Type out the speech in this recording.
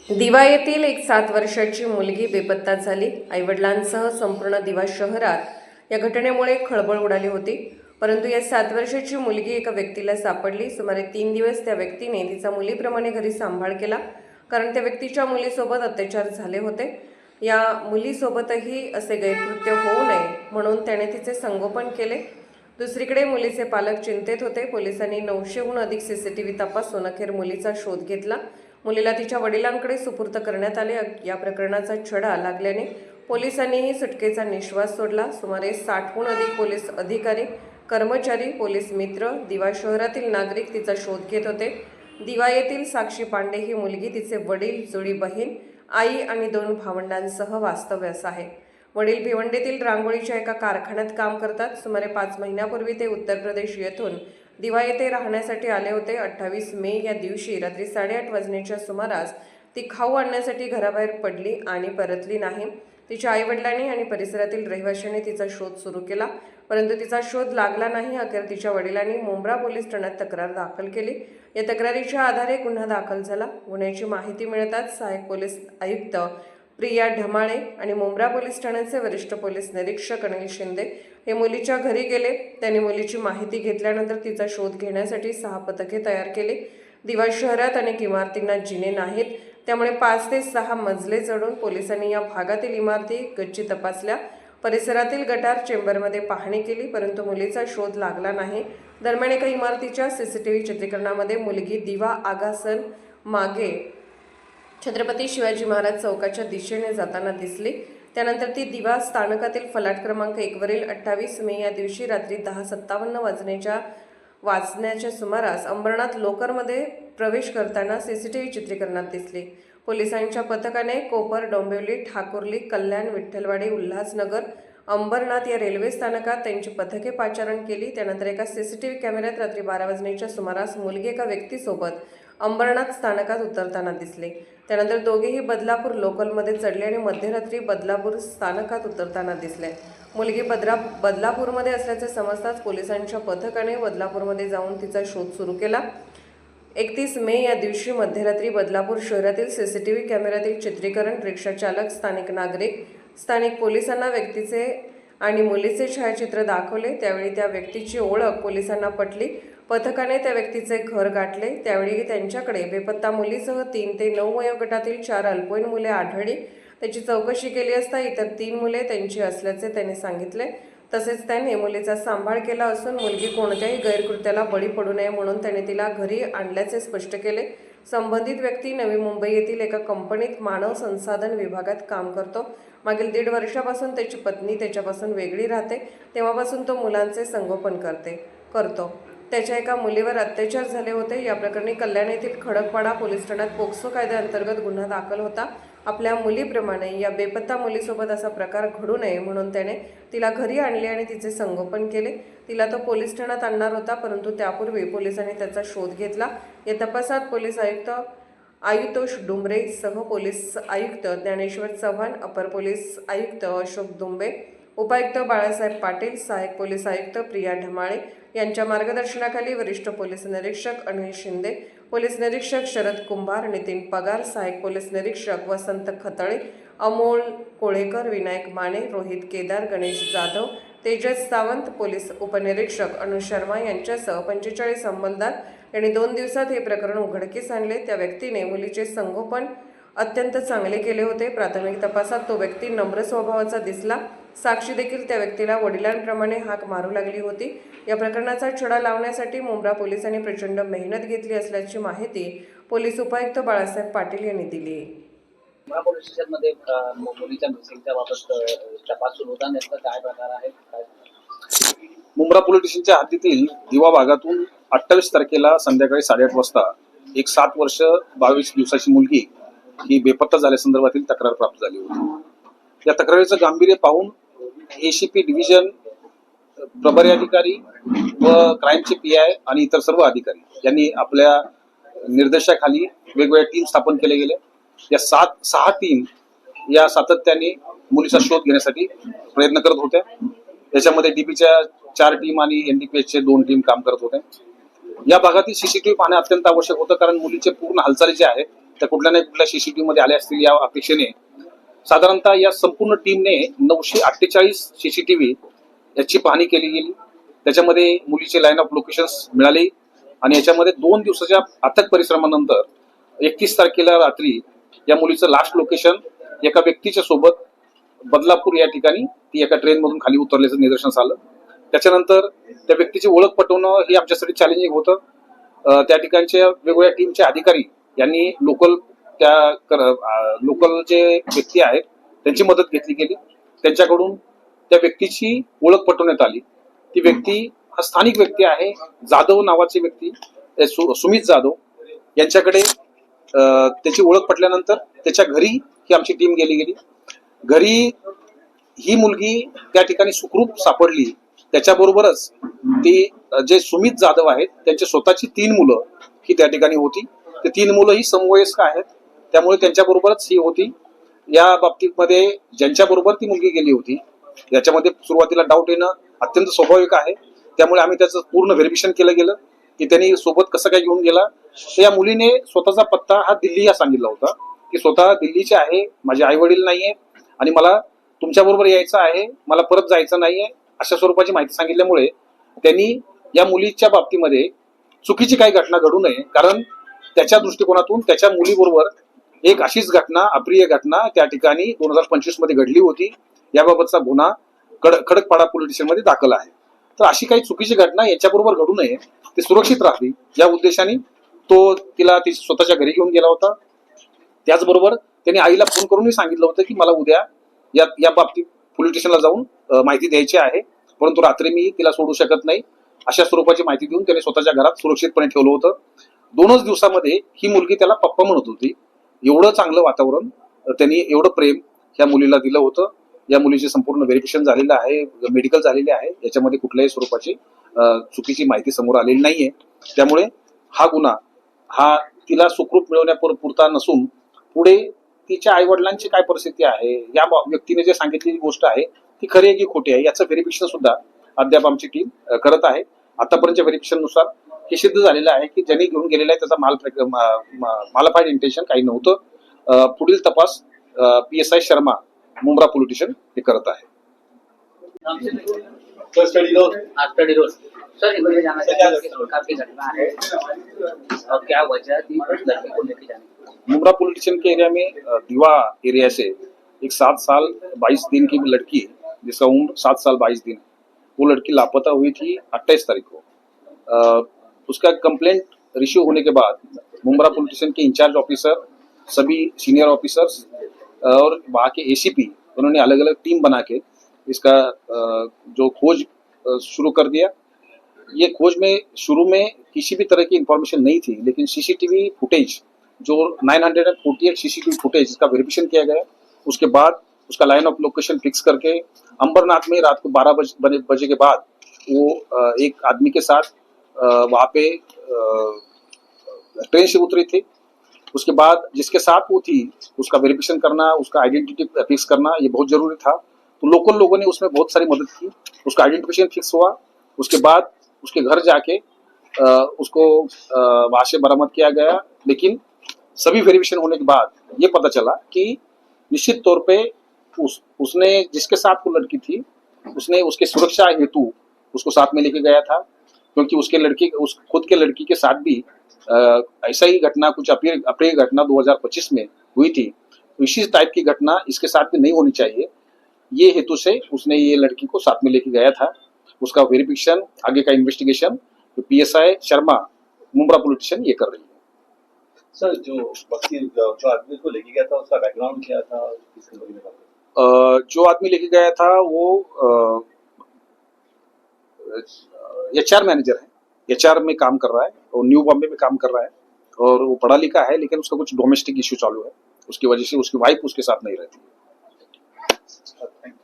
दिवा येथील एक 7 वर्षाची मुलगी बेपत्ता झाली। आईवडिलांसह संपूर्ण दिवा शहरात या घटनेमुळे खळबळ उडाली होती। परंतु या 7 वर्षाची मुलगी एका व्यक्तीला सापडली। सुमारे 3 दिवस त्या व्यक्तीने तिचा मुलीप्रमाणे घरी सांभाळ केला, कारण त्या व्यक्तीच्या मुलीसोबत अत्याचार झाले होते। या मुलीसोबतही असे गैरकृत्य होऊ नये म्हणून त्याने तिचे संगोपन केले। दुसरीकडे मुलीचे पालक चिंतेत होते। पोलिसांनी 900हून अधिक सीसीटीव्ही तपासून अखेर मुलीचा शोध घेतला। मुलीला तिच्या वडिलांकडे सुपूर्द करण्यात आले। या प्रकरणाचा छडा लागल्याने पोलिसांनीही सुटकेचा निश्वास सोडला। सुमारे 60हून अधिक पोलीस अधिकारी, कर्मचारी, पोलीस मित्र, दिवा शहरातील नागरिक तिचा शोध घेत होते। दिवा येथील साक्षी पांडे ही मुलगी, तिचे वडील, जुळी बहीण, आई आणि 2 भावंडांसह वास्तव्यास आहे। वडील भिवंडीतील रांगोळीच्या एका कारखान्यात काम करतात। सुमारे 5 महिन्यापूर्वी ते उत्तर प्रदेश येथून दिवा येथे राहण्यासाठी आले होते। 28 मे या दिवशी रात्री 8:30 वाजण्याच्या सुमारास ती खाऊ आणण्यासाठी घराबाहेर पडली आणि परतली नाही। तिच्या आईवडिलांनी आणि परिसरातील रहिवाशांनी तिचा शोध सुरू केला, परंतु तिचा शोध लागला नाही। अखेर तिच्या वडिलांनी मुंब्रा पोलीस ठाण्यात तक्रार दाखल केली। या तक्रारीच्या आधारे गुन्हा दाखल झाला। गुन्ह्याची माहिती मिळताच सहाय्यक पोलीस आयुक्त प्रिया ढमाळे आणि मुंब्रा पोलीस ठाण्याचे वरिष्ठ पोलीस निरीक्षक अनिल शिंदे हे मुलीच्या घरी गेले। त्यांनी मुलीची माहिती घेतल्यानंतर तिचा शोध घेण्यासाठी 6 पथके तयार केली। दिवा शहरात अनेक इमारतींना जिने नाहीत, त्यामुळे 5 ते 6 मजले चढून पोलिसांनी या भागातील इमारती गच्ची तपासल्या। परिसरातील गटार चेंबरमध्ये पाहणी केली, परंतु मुलीचा शोध लागला नाही। दरम्यान एका इमारतीच्या सीसीटीव्ही चित्रीकरणामध्ये मुलगी दिवा आगासन मागे छत्रपती शिवाजी महाराज चौकाच्या दिशेने जाताना दिसली। त्यानंतर ती दिवा स्थानकातील फलाट क्रमांक 1 वरील 28 मे या दिवशी रात्री 10:57 वाजण्याच्या सुमारास अंबरनाथ लोकरमध्ये प्रवेश करताना सीसीटीव्ही चित्रीकरणात दिसली। पोलिसांच्या पथकाने कोपर, डोंबिवली, ठाकुर्ली, कल्याण, विठ्ठलवाडी, उल्हासनगर, अंबरनाथ या रेल्वे स्थानकात त्यांची पथके पाचारण केली। त्यानंतर एका सीसीटीव्ही कॅमेऱ्यात रात्री 12 वाजण्याच्या सुमारास मुलगी एका व्यक्तीसोबत अंबरनाथ स्थानकात उतरताना दिसले। त्यानंतर दोघेही बदलापूर लोकलमध्ये चढले आणि मध्यरात्री बदलापूर स्थानकात उतरताना दिसले। मुलगी बदलापूरमध्ये असल्याचे समजताच पोलिसांच्या पथकाने बदलापूरमध्ये जाऊन तिचा शोध सुरू केला। 31 मे या दिवशी मध्यरात्री बदलापूर शहरातील सीसीटीव्ही कॅमेऱ्यातील चित्रीकरण, रिक्षा चालक, स्थानिक नागरिक, स्थानिक पोलिसांना व्यक्तीचे आणि मुलीचे छायाचित्र दाखवले। त्यावेळी त्या व्यक्तीची ओळख पोलिसांना पटली। पथकाने त्या व्यक्तीचे घर गाठले। त्यावेळी त्यांच्याकडे बेपत्ता मुलीसह 3 ते 9 वयोगटातील 4 अल्पवयीन मुले आढळली। त्याची चौकशी केली असता इतर 3 मुले त्यांची असल्याचे त्यांनी सांगितले। तसेच त्याने मुलीचा सांभाळ केला असून मुलगी कोणत्याही गैरकृत्याला बळी पडू नये म्हणून त्याने तिला घरी आणल्याचे स्पष्ट केले। संबंधित व्यक्ती नवी मुंबई येथील एका कंपनीत मानव संसाधन विभागात काम करतो। मागील 1.5 वर्षापासून त्याची पत्नी त्याच्यापासून वेगळी राहते। तेव्हापासून तो मुलांचे संगोपन करतो। त्याच्या एका मुलीवर अत्याचार झाले होते। या प्रकरणी कल्याण येथील खडकपाडा पोलीस ठाण्यात पोक्सो कायद्याअंतर्गत गुन्हा दाखल होता। आपल्या मुलीप्रमाणे या बेपत्ता मुलीसोबत असा प्रकार घडू नये म्हणून त्याने तिला घरी आणले आणि तिचे संगोपन केले। तिला तो पोलीस ठाण्यात आणणार होता, परंतु त्यापूर्वी पोलिसांनी त्याचा शोध घेतला। या तपासात पोलीस आयुक्त आयुतोष डुंबरे सह पोलीस आयुक्त ज्ञानेश्वर चव्हाण, अपर पोलीस आयुक्त अशोक दुंबे, उपायुक्त बाळासाहेब पाटील, सहाय्यक पोलीस आयुक्त प्रिया ढमाळे यांच्या मार्गदर्शनाखाली वरिष्ठ पोलीस निरीक्षक अनिल शिंदे, पोलीस निरीक्षक शरद कुंभार, नितीन पगार, सहाय्यक पोलीस निरीक्षक वसंत खतळे, अमोल कोळेकर, विनायक माने, रोहित केदार, गणेश जाधव, तेजस सावंत, पोलीस उपनिरीक्षक अनु शर्मा यांच्यासह 45 अंमलदार यांनी 2 दिवसात हे प्रकरण उघडकीस आणले। त्या व्यक्तीने मुलीचे संगोपन अत्यंत चांगले केले होते। प्राथमिक तपासात तो व्यक्ती नम्र स्वभावाचा दिसला। साक्षी देखील त्या व्यक्तीला वडिलांप्रमाणे हाक मारू लागली होती। या प्रकरणाचा छडा लावण्यासाठी मुंब्रा पोलिसांनी प्रचंड मेहनत घेतली असल्याची माहिती पोलीस उपायुक्त बाळासाहेब पाटील यांनी दिली। मुंब्रा पोलीस स्टेशनमध्ये मुलीच्या मिसिंगच्या बाबत तपास सुरू होता, नेमका काय प्रकार आहे? मुंब्रा पोलीस स्टेशनच्या हद्दीतील दिवा भागातून 28 तारखेला संध्याकाळी 8:30 वाजता एक 7 वर्ष 22 दिवसाची मुलगी ही बेपत्ता झाल्यासंदर्भातील तक्रार प्राप्त झाली होती। या तक्रारीचं गांभीर्य पाहून एसीपी डिव्हिजन, प्रभारी अधिकारी व क्राईमचे पीआय आणि इतर सर्व अधिकारी यांनी आपल्या निर्देशाखाली वेगवेगळ्या टीम स्थापन केले गेले। या 6 टीम या सातत्याने मुलीचा शोध घेण्यासाठी प्रयत्न करत होत्या। याच्यामध्ये डीपीच्या 4 टीम आणि एनडीपीएसचे 2 टीम काम करत होत्या। या भागातील सीसीटीव्ही पाहणे अत्यंत आवश्यक होतं, कारण मुलीचे पूर्ण हालचाली जे आहेत त्या कुठल्या नाही कुठल्या CCTV मध्ये आल्या असतील या अपेक्षेने साधारणतः या संपूर्ण टीमने 948 CCTV याची पाहणी केली गेली. त्याच्यामध्ये मुलीचे लाईन ऑफ लोकेशन्स मिळाले आणि याच्यामध्ये 2 दिवसाच्या अथक परिश्रमानंतर 31 तारखेला रात्री या मुलीचं लास्ट लोकेशन एका व्यक्तीच्या सोबत बदलापूर या ठिकाणी ती एका ट्रेनमधून खाली उतरल्याचं निदर्शनास आलं. त्याच्यानंतर त्या व्यक्तीची ओळख पटवणं हे आमच्यासाठी चॅलेंजिंग होतं. त्या ठिकाणच्या वेगवेगळ्या टीमचे अधिकारी यांनी लोकल जे व्यक्ती आहेत त्यांची मदत घेतली गेली. त्यांच्याकडून त्या व्यक्तीची ओळख पटवण्यात आली. ती व्यक्ती हा स्थानिक व्यक्ती आहे, जाधव नावाचे व्यक्ती, सुमित जाधव यांच्याकडे त्याची ओळख पटल्यानंतर त्याच्या घरी ही आमची टीम गेली. घरी ही मुलगी त्या ठिकाणी सुखरूप सापडली. त्याच्याबरोबरच ती जे सुमित जाधव आहेत त्यांची स्वतःची 3 मुलं ही त्या ठिकाणी होती. ते 3 मुलं ही समवयस्क आहेत, त्यामुळे त्यांच्याबरोबरच ही होती. या बाबतीमध्ये ज्यांच्याबरोबर ती मुलगी गेली होती याच्यामध्ये सुरुवातीला डाऊट येणं अत्यंत स्वाभाविक आहे. त्यामुळे आम्ही त्याचं पूर्ण व्हेरिफिकेशन केलं गेलं की त्यांनी सोबत कसं काय घेऊन गेला. तर या मुलीने स्वतःचा पत्ता हा दिल्ली हा सांगितला होता की स्वतः दिल्लीचे आहे, माझे आई वडील नाहीये आणि मला तुमच्याबरोबर यायचं आहे, मला परत जायचं नाहीये, अशा स्वरूपाची माहिती सांगितल्यामुळे त्यांनी या मुलीच्या बाबतीमध्ये चुकीची काही घटना घडू नये, कारण त्याच्या दृष्टिकोनातून त्याच्या मुलीबरोबर एक अशीच घटना, अप्रिय घटना त्या ठिकाणी 2025 मध्ये घडली होती. याबाबतचा गुन्हा खडकपाडा पोलीस स्टेशनमध्ये दाखल आहे. तर अशी काही चुकीची घटना याच्याबरोबर घडू नये, ती सुरक्षित राहावी या उद्देशाने तो तिला ती स्वतःच्या घरी घेऊन गेला होता. त्याचबरोबर त्यांनी आईला फोन करूनही सांगितलं होतं की मला उद्या या बाबतीत पोलीस स्टेशनला जाऊन माहिती द्यायची आहे, परंतु रात्री मी तिला सोडू शकत नाही, अशा स्वरूपाची माहिती देऊन त्याने स्वतःच्या घरात सुरक्षितपणे ठेवलं होतं. 2च दिवसामध्ये ही मुलगी त्याला पप्पा म्हणत होती. एवढं चांगलं वातावरण, त्यांनी एवढं प्रेम ह्या मुलीला दिलं होतं. या मुलीचे संपूर्ण व्हेरिफिकेशन झालेलं आहे, मेडिकल झालेले आहे, याच्यामध्ये कुठल्याही स्वरूपाची चुकीची माहिती समोर आलेली नाहीये. त्यामुळे हा गुन्हा हा तिला सुखरूप मिळवण्यापुरता नसून पुढे तिच्या आई वडिलांची काय परिस्थिती आहे, या व्यक्तीने जे सांगितलेली गोष्ट आहे ती खरी आहे की खोटी आहे याचं व्हेरिफिकेशन सुद्धा अद्याप आमची टीम करत आहे. आतापर्यंतच्या व्हेरिफिकेशन नुसार हे सिद्ध झालेलं आहे की ज्यांनी घेऊन गेलेला आहे त्याचा मालफाईड इंटेन्शन काही नव्हतं. पुढील तपास PSI Sharma Mumbra police station हे करत आहे. स्टडी रोड सर, इधर जाना चाहिए कि सरकार की घटना है और क्या वजह थी लड़की को लेके जाने की? मुंब्रा पुलिस स्टेशन के एरिया में दीवा एरिया से एक 7 साल 22 दिन की लड़की जिसका उम्र 7 साल 22 दिन, वो लड़की लापता हुई थी 28 तारीख को. उसका कंप्लेंट रिसीव होने के बाद मुंब्रा पुलिस स्टेशन के इंचार्ज ऑफिसर, सभी सीनियर ऑफिसर्स और वहाँ के ACP उन्होंने अलग अलग टीम बना के इसका जो खोज शुरू कर दिया. ये खोज में शुरू में किसी भी तरह की इंफॉर्मेशन नहीं थी, लेकिन CCTV फुटेज जो 948 CCTV फुटेज इसका वेरिफिकेशन किया गया. उसके बाद उसका लाइन ऑफ लोकेशन फिक्स करके अंबरनाथ में रात को 12 बजे के बाद वो एक आदमी के साथ वहाँ पे ट्रेन से उतरी थी. उसके बाद जिसके साथ वो थी उसका वेरिफिकेशन करना, उसका आइडेंटिटी फिक्स करना ये बहुत जरूरी था. तो लोकल लोगों ने उसमें बहुत सारी मदद की. उसका आइडेंटिफिकेशन फिक्स हुआ. उसके बाद उसके घर जाके उसको वहां से बरामद किया गया. लेकिन सभी वेरिफिकेशन होने के बाद ये पता चला कि निश्चित तौर पे उसने जिसके साथ वो लड़की थी उसने उसके सुरक्षा हेतु उसको साथ में लेके गया था, क्योंकि खुद के लड़की के साथ भी ऐसा ही घटना कुछ अप्रिय घटना 2025 में हुई थी. तो इसी टाइप की घटना इसके साथ भी नहीं होनी चाहिए, ये हेतु से उसने ये लड़की को साथ में लेके गया था. उसका वेरिफिकेशन, आगे का इन्वेस्टिगेशन तो PSI Sharma Mumbra police station ये कर रही है. सर, जो आदमी को लेके गया था उसका बैकग्राउंड क्या था, किसके बारे में बात? जो आदमी लेके गया था वो HR मैनेजर है, HR में काम कर रहा है और न्यू बॉम्बे में काम कर रहा है और वो पढ़ा लिखा है, लेकिन उसका कुछ डोमेस्टिक इश्यू चालू है, उसकी वजह से उसकी वाइफ उसके साथ नहीं रहती. Thank you.